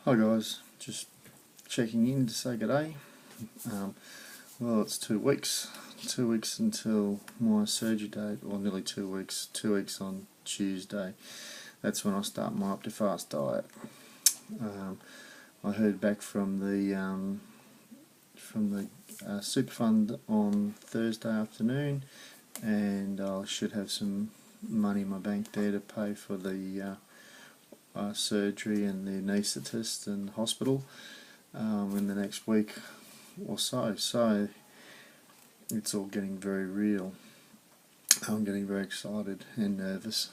Hi guys, just checking in to say good day. Well, it's 2 weeks. 2 weeks until my surgery date, or nearly 2 weeks. 2 weeks on Tuesday. That's when I start my up to fast diet. I heard back from the super fund on Thursday afternoon, and I should have some money in my bank there to pay for the surgery and the anaesthetist and hospital in the next week or so. So it's all getting very real. I'm getting very excited and nervous.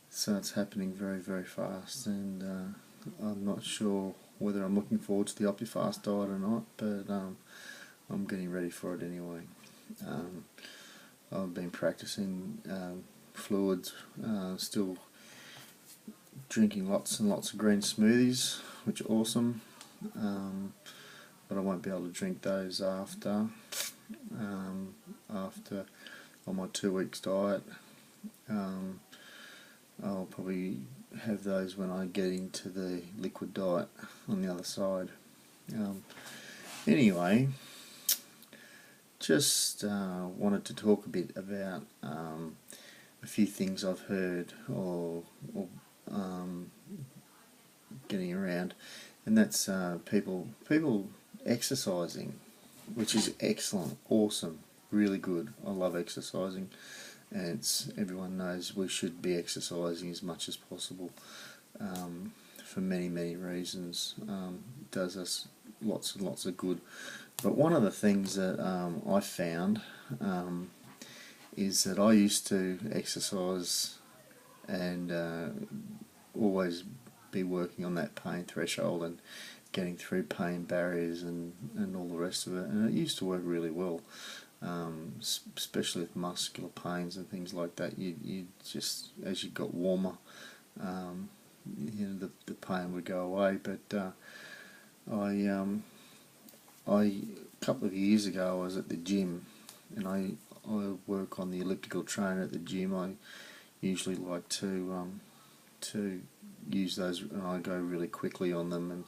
So it's happening very, very fast, and I'm not sure whether I'm looking forward to the OptiFast diet or not, but I'm getting ready for it anyway. I've been practicing fluids, still drinking lots and lots of green smoothies, which are awesome, but I won't be able to drink those after on my 2 weeks diet. I'll probably have those when I get into the liquid diet on the other side. Anyway, just wanted to talk a bit about a few things I've heard or getting around, and that's people exercising, which is excellent, awesome, really good. I love exercising, and everyone knows we should be exercising as much as possible for many reasons. It does us lots and lots of good. But one of the things that I found is that I used to exercise and always be working on that pain threshold and getting through pain barriers and all the rest of it, and it used to work really well, especially with muscular pains and things like that. You just, as you got warmer, the pain would go away. But a couple of years ago I was at the gym, and I work on the elliptical trainer at the gym. I usually like to use those, and I go really quickly on them, and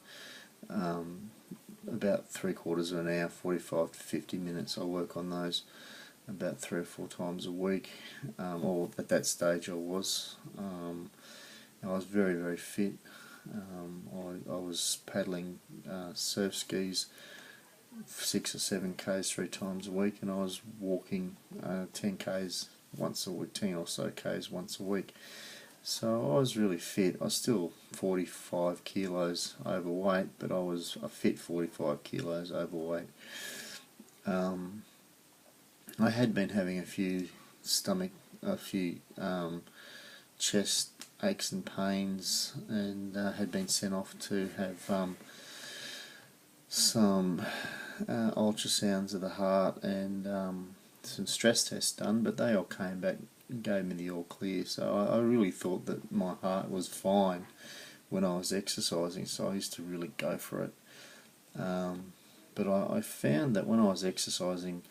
about 3/4 of an hour, 45 to 50 minutes, I work on those about 3 or 4 times a week, or at that stage I was. I was very fit. I was paddling surf skis 6 or 7 k's 3 times a week, and I was walking 10 k's once a week, 10 or so k's once a week. So I was really fit. I was still 45 kilos overweight, but I was a fit 45 kilos overweight. I had been having a few chest aches and pains, and had been sent off to have some ultrasounds of the heart and some stress tests done, but they all came back and gave me the all clear. So I really thought that my heart was fine when I was exercising, so I used to really go for it. But I found that when I was exercising,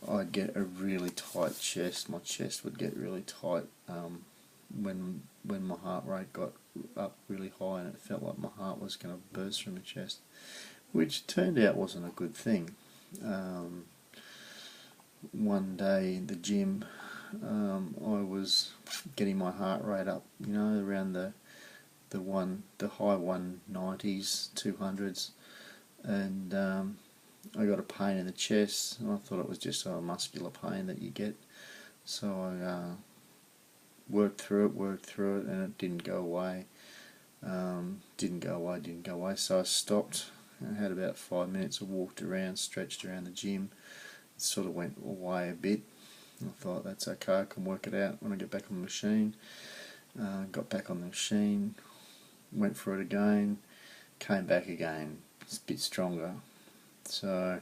I'd get a really tight chest. My chest would get really tight when my heart rate got up really high, and it felt like my heart was going to burst from my chest, which turned out wasn't a good thing. One day in the gym, I was getting my heart rate up, around the high 190s, 200s, and I got a pain in the chest, and I thought it was just a muscular pain that you get. So I worked through it, and it didn't go away. Didn't go away. So I stopped. I had about 5 minutes. I walked around, stretched around the gym. It sort of went away a bit. I thought, that's okay, I can work it out when I get back on the machine. Got back on the machine, went for it again, came back again. It's a bit stronger. So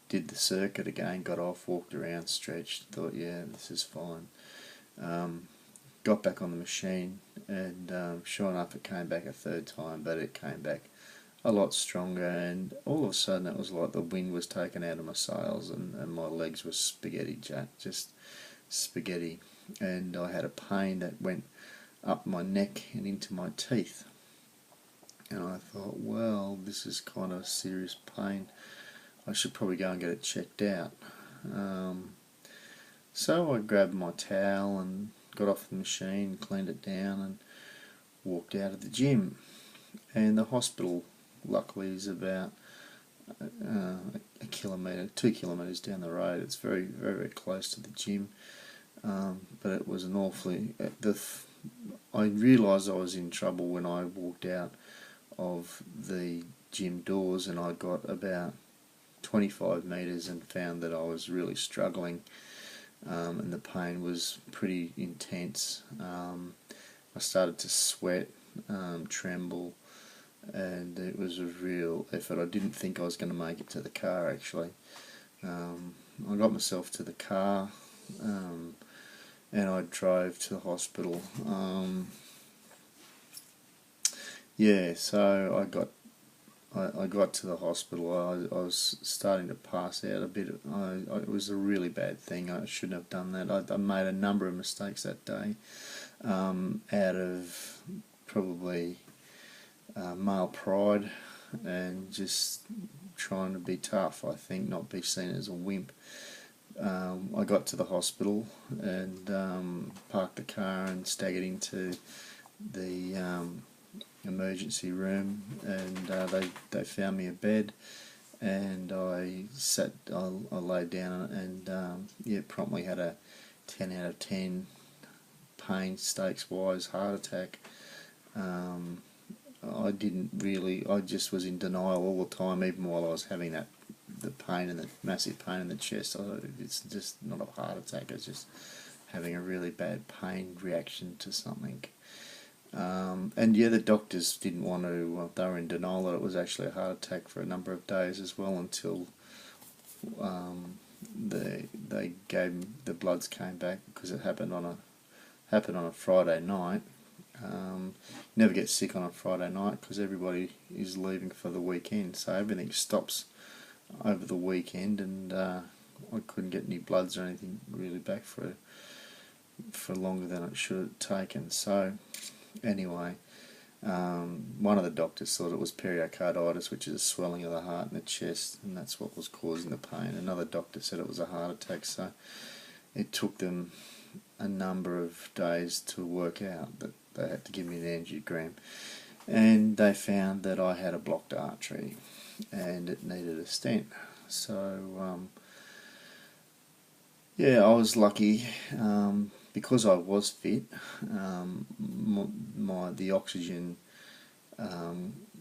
did the circuit again, got off, walked around, stretched, thought, yeah, this is fine. Got back on the machine, and sure enough, it came back a third time, but it came back a lot stronger, and all of a sudden it was like the wind was taken out of my sails, and my legs were spaghetti, just spaghetti, and I had a pain that went up my neck and into my teeth. and I thought, well, this is kind of serious pain. I should probably go and get it checked out. Um, so I grabbed my towel and got off the machine, cleaned it down, and walked out of the gym. And the hospital, luckily, is about a kilometre, 2 kilometres down the road. It's very, very, very close to the gym. But it was an awfully... I realised I was in trouble when I walked out of the gym doors, and I got about 25 metres and found that I was really struggling, and the pain was pretty intense. I started to sweat, tremble, and it was a real effort. I didn't think I was going to make it to the car, actually. I got myself to the car, and I drove to the hospital. So I got to the hospital. I was starting to pass out a bit. It was a really bad thing. I shouldn't have done that. I made a number of mistakes that day, out of probably male pride and just trying to be tough, I think, not be seen as a wimp. I got to the hospital and parked the car and staggered into the emergency room, and they found me a bed, and I laid down and promptly had a 10 out of 10 pain stakes wise heart attack. I just was in denial all the time, even while I was having the pain and the massive pain in the chest. It's just not a heart attack, it's just having a really bad pain reaction to something. The doctors didn't want to, they were in denial that it was actually a heart attack for a number of days as well, until they gave the bloods came back, because it happened on a Friday night. Never get sick on a Friday night because everybody is leaving for the weekend, so everything stops over the weekend, and I couldn't get any bloods or anything really back for longer than it should have taken. So anyway, one of the doctors thought it was pericarditis, which is a swelling of the heart in the chest, and that's what was causing the pain. Another doctor said it was a heart attack, so it took them a number of days to work out that they had to give me an angiogram, and they found that I had a blocked artery and it needed a stent. So I was lucky, because I was fit. The oxygen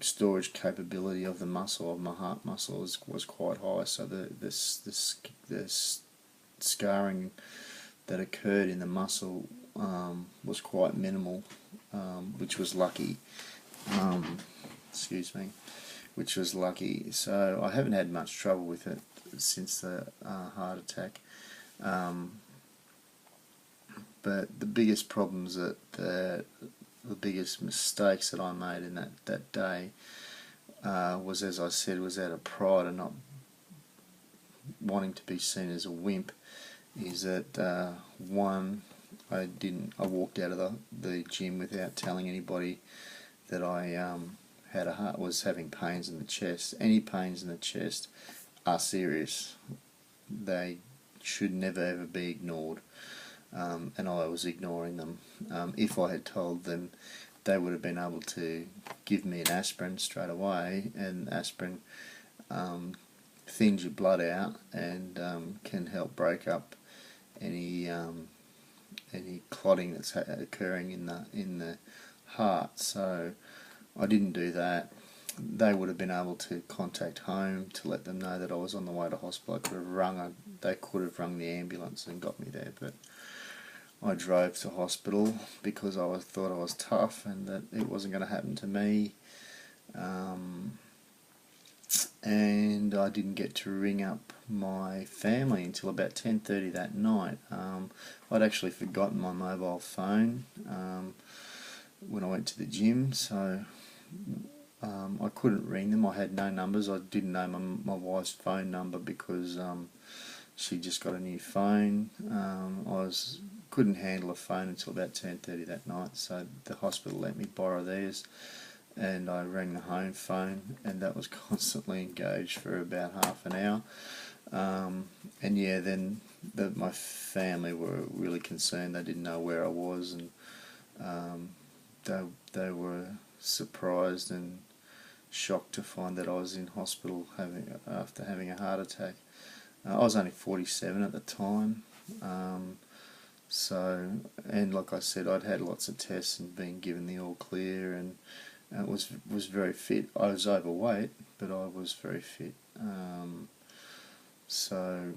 storage capability of the muscle, of my heart muscle, was quite high, so the scarring that occurred in the muscle was quite minimal, which was lucky. Which was lucky. So I haven't had much trouble with it since the heart attack. But the biggest problems the biggest mistakes that I made in that day was, as I said, was out of pride and not wanting to be seen as a wimp. Is that one, I walked out of the gym without telling anybody that I was having pains in the chest. Any pains in the chest are serious. They should never ever be ignored, and I was ignoring them. If I had told them, they would have been able to give me an aspirin straight away, and aspirin thins your blood out and can help break up any clotting that's occurring in the heart. So I didn't do that. They would have been able to contact home to let them know that I was on the way to hospital. They could have rung the ambulance and got me there, but I drove to hospital because I thought I was tough and that it wasn't going to happen to me. And I didn't get to ring up my family until about 10:30 that night. I'd actually forgotten my mobile phone when I went to the gym, so I couldn't ring them. I had no numbers. I didn't know my wife's phone number because she just got a new phone. Couldn't handle a phone until about 10:30 that night, so the hospital let me borrow theirs. and I rang the home phone, and that was constantly engaged for about half an hour. And yeah, then my family were really concerned. They didn't know where I was, and um, they were surprised and shocked to find that I was in hospital after having a heart attack. I was only 47 at the time, so, and like I said, I'd had lots of tests and been given the all clear, and was very fit. I was overweight, but I was very fit. So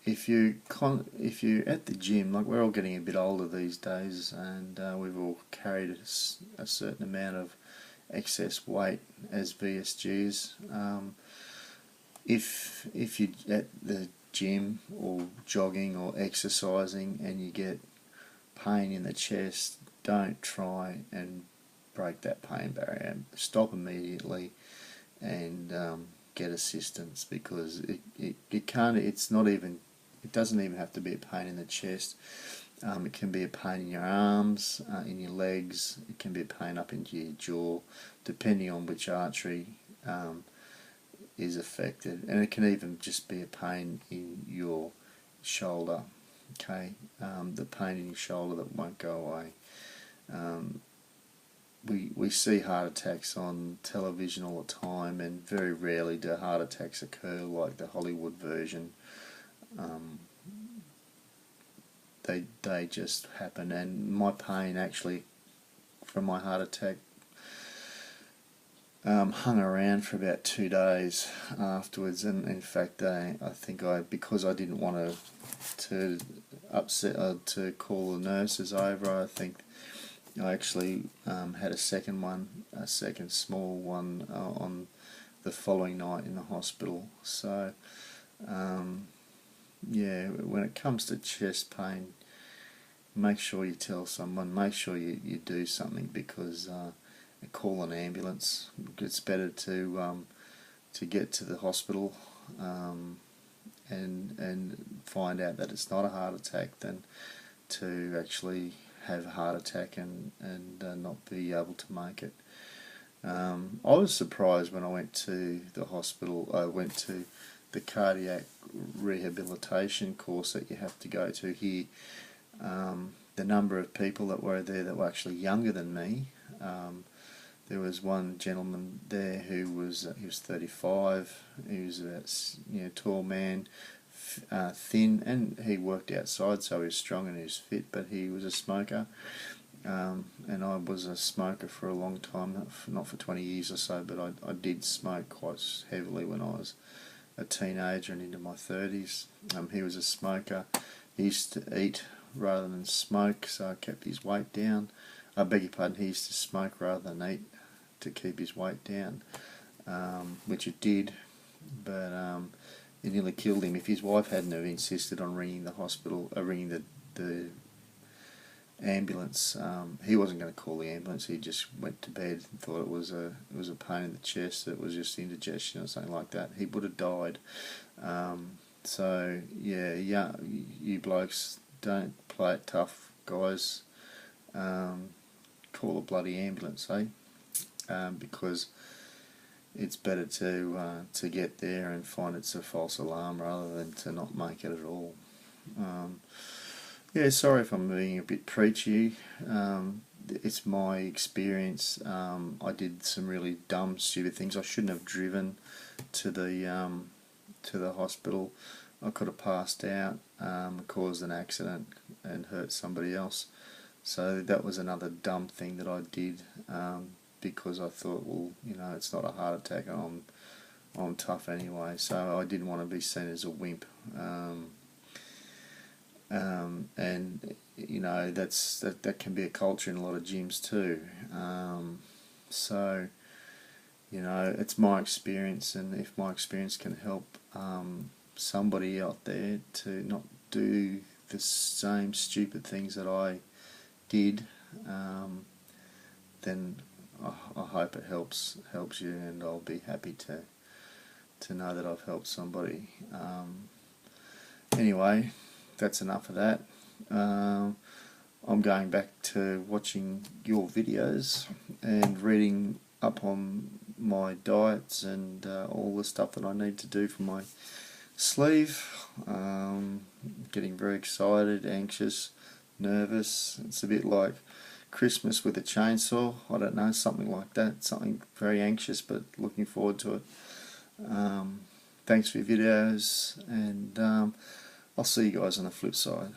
if you're at the gym, like we're all getting a bit older these days, and we've all carried a certain amount of excess weight as VSGs. If you're at the gym or jogging or exercising and you get pain in the chest, don't try and break that pain barrier. Stop immediately and get assistance, because it can't. It's not even. It doesn't even have to be a pain in the chest. It can be a pain in your arms, in your legs. It can be a pain up into your jaw, depending on which artery is affected, and it can even just be a pain in your shoulder. Okay, the pain in your shoulder that won't go away. We see heart attacks on television all the time, and very rarely do heart attacks occur like the Hollywood version. They just happen, and my pain actually from my heart attack hung around for about 2 days afterwards, and in fact, I think because I didn't want to upset to call the nurses over, I think I actually had a second small one on the following night in the hospital. So yeah, when it comes to chest pain, make sure you tell someone, make sure you do something, because call an ambulance. It's better to get to the hospital and find out that it's not a heart attack than to actually have a heart attack and not be able to make it. I was surprised when I went to the hospital. I went to the cardiac rehabilitation course that you have to go to here. The number of people that were there that were actually younger than me. There was one gentleman there who was 35. He was a tall man, thin, and he worked outside, so he was strong and he was fit. But he was a smoker, and I was a smoker for a long time, not for 20 years or so, but I did smoke quite heavily when I was a teenager and into my 30s. He was a smoker. He used to eat rather than smoke, so I kept his weight down. I beg your pardon, he used to smoke rather than eat to keep his weight down, which it did, but it nearly killed him. If his wife hadn't have insisted on ringing the hospital, ringing the ambulance, he wasn't going to call the ambulance. He just went to bed and thought it was a pain in the chest, that was just indigestion or something like that. He would have died. So yeah, you blokes, don't play it tough, guys. Call a bloody ambulance, eh? Because it's better to get there and find it's a false alarm rather than to not make it at all. Yeah, sorry if I'm being a bit preachy. It's my experience. I did some really dumb, stupid things. I shouldn't have driven to the hospital. I could have passed out, caused an accident, and hurt somebody else. So that was another dumb thing that I did, because I thought, well, it's not a heart attack, and I'm tough anyway. So I didn't want to be seen as a wimp. And that can be a culture in a lot of gyms too. So it's my experience, and if my experience can help somebody out there to not do the same stupid things that I did, then I hope it helps you, and I'll be happy to know that I've helped somebody. Anyway, that's enough of that. I'm going back to watching your videos and reading up on my diets and all the stuff that I need to do for my sleeve. Getting very excited, anxious, nervous. It's a bit like Christmas with a chainsaw. I don't know, something like that. Something very anxious, but looking forward to it. Thanks for your videos, and I'll see you guys on the flip side.